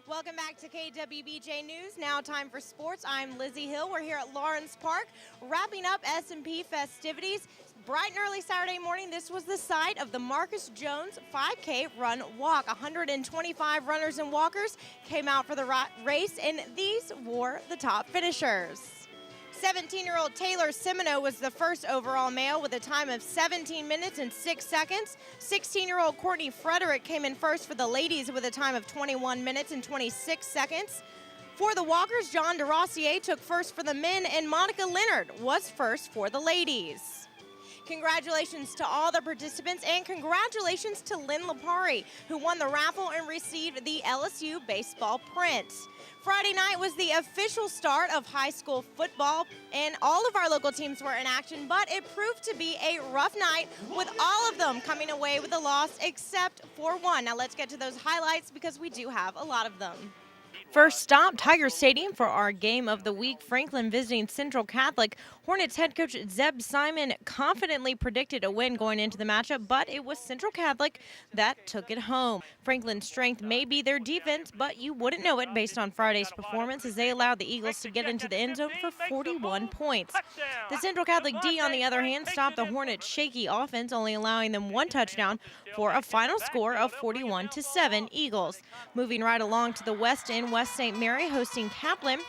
Welcome back to KWBJ News. Now time for sports. I'm Lizzie Hill. We're here at Lawrence Park wrapping up S&P festivities. Bright and early Saturday morning, this was the site of the Marcus Jones 5K Run Walk. 125 runners and walkers came out for the race, and these were the top finishers. 17-year-old Taylor Semino was the first overall male with a time of 17 minutes and 6 seconds. 16-year-old Courtney Frederick came in first for the ladies with a time of 21 minutes and 26 seconds. For the walkers, John DeRossier took first for the men, and Monica Leonard was first for the ladies. Congratulations to all the participants, and congratulations to Lynn Lapari, who won the raffle and received the LSU baseball print. Friday night was the official start of high school football, and all of our local teams were in action, but it proved to be a rough night with all of them coming away with a loss except for one. Now let's get to those highlights because we do have a lot of them. First stop, Tiger Stadium for our game of the week. Franklin visiting Central Catholic. Hornets head coach Zeb Simon confidently predicted a win going into the matchup, but it was Central Catholic that took it home. Franklin's strength may be their defense, but you wouldn't know it based on Friday's performance as they allowed the Eagles to get into the end zone for 41 points. The Central Catholic D, on the other hand, stopped the Hornets' shaky offense, only allowing them one touchdown for a final score of 41-7 Eagles. Moving right along to the west end, West St. Mary hosting Kaplan.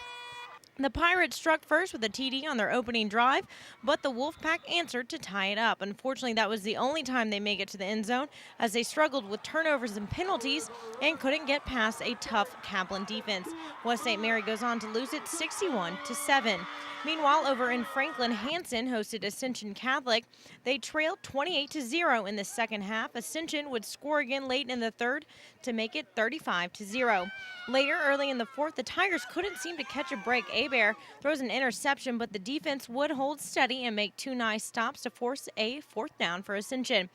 The Pirates struck first with a TD on their opening drive, but the Wolfpack answered to tie it up. Unfortunately, that was the only time they make it to the end zone as they struggled with turnovers and penalties and couldn't get past a tough Kaplan defense. West St. Mary goes on to lose it 61-7. Meanwhile, over in Franklin, Hanson hosted Ascension Catholic. They trailed 28-0 in the second half. Ascension would score again late in the third to make it 35-0. Later, early in the fourth, the Tigers couldn't seem to catch a break. Abear throws an interception, but the defense would hold steady and make two nice stops to force a fourth down for Ascension.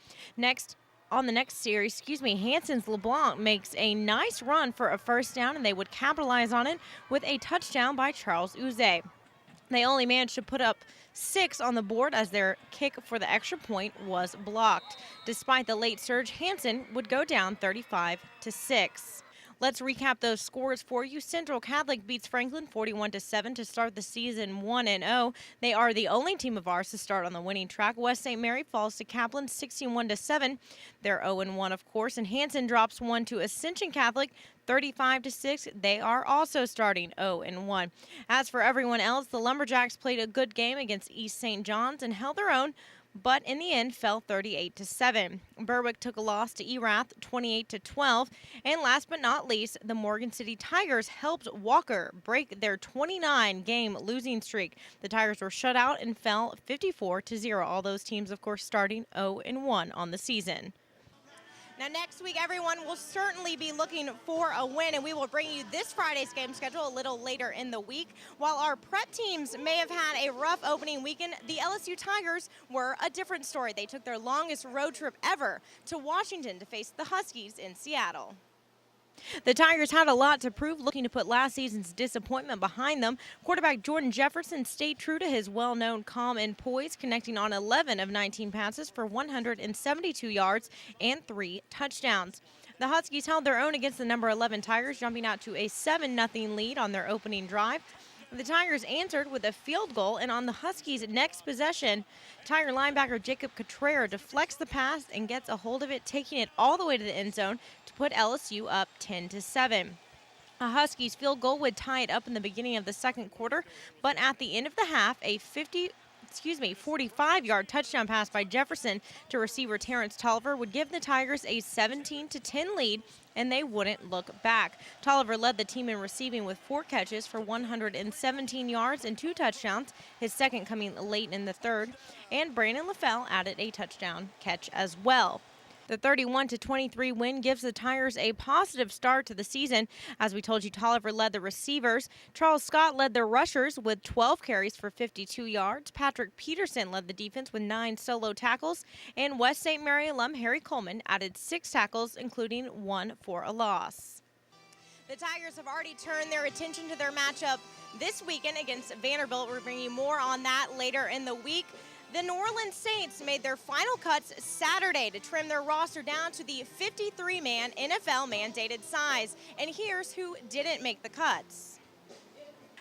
On the next series, Hanson's LeBlanc makes a nice run for a first down, and they would capitalize on it with a touchdown by Charles Uze. They only managed to put up 6 on the board as their kick for the extra point was blocked. Despite the late surge, Hanson would go down 35-6. Let's recap those scores for you. Central Catholic beats Franklin 41-7 to start the season 1-0. They are the only team of ours to start on the winning track. West St. Mary falls to Kaplan 61-7. They're 0-1, of course, and Hanson drops one to Ascension Catholic 35-6. They are also starting 0-1. As for everyone else, the Lumberjacks played a good game against East St. John's and held their own, but in the end fell 38-7. Berwick took a loss to Erath 28-12. And last but not least, the Morgan City Tigers helped Walker break their 29-game losing streak. The Tigers were shut out and fell 54-0. All those teams, of course, starting 0-1 on the season. Now, next week, everyone will certainly be looking for a win, and we will bring you this Friday's game schedule a little later in the week. While our prep teams may have had a rough opening weekend, the LSU Tigers were a different story. They took their longest road trip ever to Washington to face the Huskies in Seattle. The Tigers had a lot to prove, looking to put last season's disappointment behind them. Quarterback Jordan Jefferson stayed true to his well-known calm and poise, connecting on 11 of 19 passes for 172 yards and 3 touchdowns. The Huskies held their own against the number 11 Tigers, jumping out to a 7-0 lead on their opening drive. The Tigers answered with a field goal, and on the Huskies' next possession, Tiger linebacker Jacob Cotrera deflects the pass and gets a hold of it, taking it all the way to the end zone to put LSU up 10-7. A Huskies field goal would tie it up in the beginning of the second quarter, but at the end of the half, a 45-yard touchdown pass by Jefferson to receiver Terrence Tolliver would give the Tigers a 17-10 lead, and they wouldn't look back. Tolliver led the team in receiving with 4 catches for 117 yards and 2 touchdowns, his second coming late in the third, and Brandon LaFell added a touchdown catch as well. The 31-23 win gives the Tigers a positive start to the season. As we told you, Tolliver led the receivers. Charles Scott led the rushers with 12 carries for 52 yards. Patrick Peterson led the defense with 9 solo tackles. And West St. Mary alum Harry Coleman added 6 tackles, including 1 for a loss. The Tigers have already turned their attention to their matchup this weekend against Vanderbilt. We're bringing you more on that later in the week. The New Orleans Saints made their final cuts Saturday to trim their roster down to the 53-man NFL-mandated size. And here's who didn't make the cuts.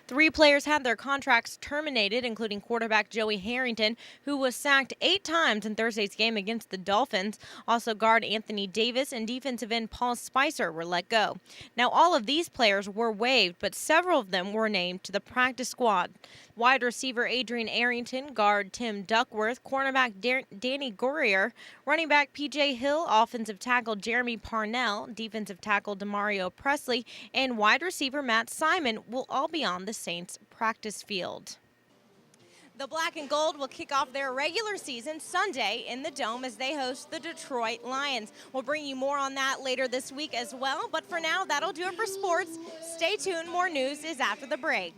3 players had their contracts terminated, including quarterback Joey Harrington, who was sacked 8 times in Thursday's game against the Dolphins. Also, guard Anthony Davis and defensive end Paul Spicer were let go. Now, all of these players were waived, but several of them were named to the practice squad. Wide receiver Adrian Arrington, guard Tim Duckworth, cornerback Danny Gourier, running back P.J. Hill, offensive tackle Jeremy Parnell, defensive tackle Demario Presley, and wide receiver Matt Simon will all be on the Saints practice field. The Black and Gold will kick off their regular season Sunday in the Dome as they host the Detroit Lions. We'll bring you more on that later this week as well, but for now, that'll do it for sports. Stay tuned, more news is after the break.